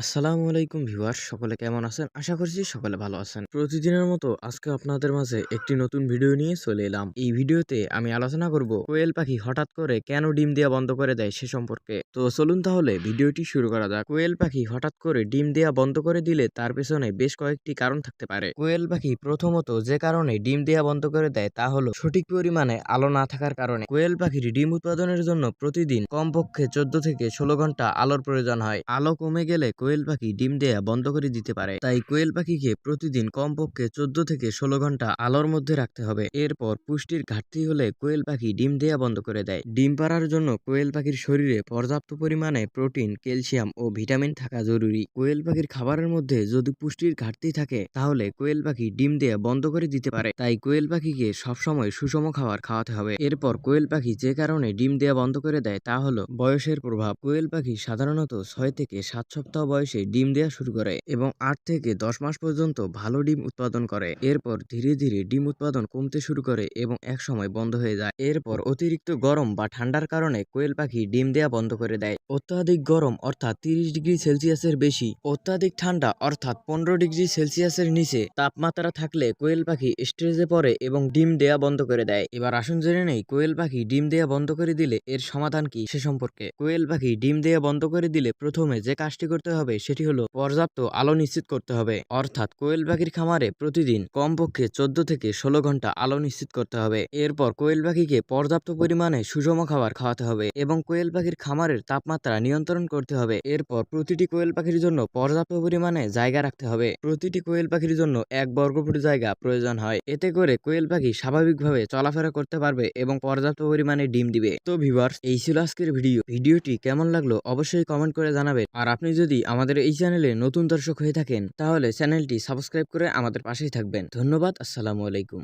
আসসালামু আলাইকুম ভিউয়ার্স, সকলে কেমন আছেন? আশা করছি সকলে ভালো আছেন। প্রতিদিনের মতো আজকে আপনাদের মাঝে একটি নতুন ভিডিও নিয়ে চলে এলাম। এই ভিডিওতে আমি আলোচনা করব কোয়েল পাখি হঠাৎ করে কেন ডিম দেয়া বন্ধ করে দেয় সে সম্পর্কে। তো চলুন তাহলে ভিডিওটি শুরু করা যাক। কোয়েল পাখি হঠাৎ করে ডিম দেয়া বন্ধ করে দিলে তার পেছনে বেশ কয়েকটি কারণ থাকতে পারে। কোয়েল পাখি প্রথমত যে কারণে ডিম দেয়া বন্ধ করে দেয় তা হলো সঠিক পরিমাণে আলো না থাকার কারণে। কোয়েল পাখির ডিম উৎপাদনের জন্য প্রতিদিন কমপক্ষে 14 থেকে 16 ঘন্টা আলোর প্রয়োজন হয়। আলো কমে গেলে কোয়েল পাখি ডিম দেয়া বন্ধ করে দিতে পারে। তাই কোয়েল পাখিকে প্রতিদিন কমপক্ষে 14 থেকে 16 ঘন্টা আলোর মধ্যে রাখতে হবে। এরপর পুষ্টির ঘাটতি হলে কোয়েল পাখি ডিম দেয়া বন্ধ করে দেয়। ডিম পাড়ার জন্য কোয়েল পাখির শরীরে পর্যাপ্ত পরিমাণে প্রোটিন, ক্যালসিয়াম ও ভিটামিন থাকা জরুরি। কোয়েল পাখির খাবারের মধ্যে যদি পুষ্টির ঘাটতি থাকে তাহলে কোয়েল পাখি ডিম দেয়া বন্ধ করে দিতে পারে। তাই কোয়েল পাখিকে সবসময় সুষম খাবার খাওয়াতে হবে। এরপর কোয়েল পাখি যে কারণে ডিম দেয়া বন্ধ করে দেয় তা হলো বয়সের প্রভাব। কোয়েল পাখি সাধারণত 6 থেকে 7 সপ্তাহ বয়সে ডিম দেয়া শুরু করে এবং 8 থেকে 10 মাস পর্যন্ত ভালো ডিম উৎপাদন করে। এরপর ধীরে ধীরে ডিম উৎপাদন কমতে শুরু করে এবং একসময় বন্ধ হয়ে যায়। এরপর অতিরিক্ত গরম বা ঠান্ডার কারণে কোয়েল পাখি ডিম দেয়া বন্ধ করে দেয়। অত্যাধিক গরম অর্থাৎ 30 ডিগ্রি সেলসিয়াসের বেশি, অত্যাধিক ঠান্ডা অর্থাৎ 15 ডিগ্রি সেলসিয়াসের নিচে তাপমাত্রা থাকলে কোয়েল পাখি স্ট্রেসে পড়ে এবং ডিম দেয়া বন্ধ করে দেয়। এবার আসুন জেনে নেই কোয়েল পাখি ডিম দেয়া বন্ধ করে দিলে এর সমাধান কি সে সম্পর্কে। কোয়েল পাখি ডিম দেয়া বন্ধ করে দিলে প্রথমে যে কাজটি করতে হবে সেটি হলো পর্যাপ্ত আলো নিশ্চিত করতে হবে। অর্থাৎ কোয়েল পাখির খামারে প্রতিদিন কমপক্ষে 14 থেকে 16 ঘন্টা আলো নিশ্চিত করতে হবে। এরপর কোয়েল পাখিকে পর্যাপ্ত পরিমাণে সুষম খাবার খাওয়াতে হবে এবং কোয়েল পাখির খামারের তাপমাত্রা নিয়ন্ত্রণ করতে হবে। এরপর প্রতিটি কোয়েল পাখির জন্য পর্যাপ্ত পরিমাণে জায়গা রাখতে হবে। প্রতিটি কোয়েল পাখির জন্য 1 বর্গফুট জায়গা প্রয়োজন হয়। এতে করে কোয়েল পাখি স্বাভাবিকভাবে চলাফেরা করতে পারবে এবং পর্যাপ্ত পরিমাণে ডিম দিবে। তো ভিউয়ার্স, এই ছিল আজকের ভিডিওটি কেমন লাগলো অবশ্যই কমেন্ট করে জানাবেন। আর আপনি যদি আমাদের এই চ্যানেলে নতুন দর্শক হয়ে থাকেন তাহলে চ্যানেলটি সাবস্ক্রাইব করে আমাদের পাশেই থাকবেন। ধন্যবাদ। আসসালামু আলাইকুম।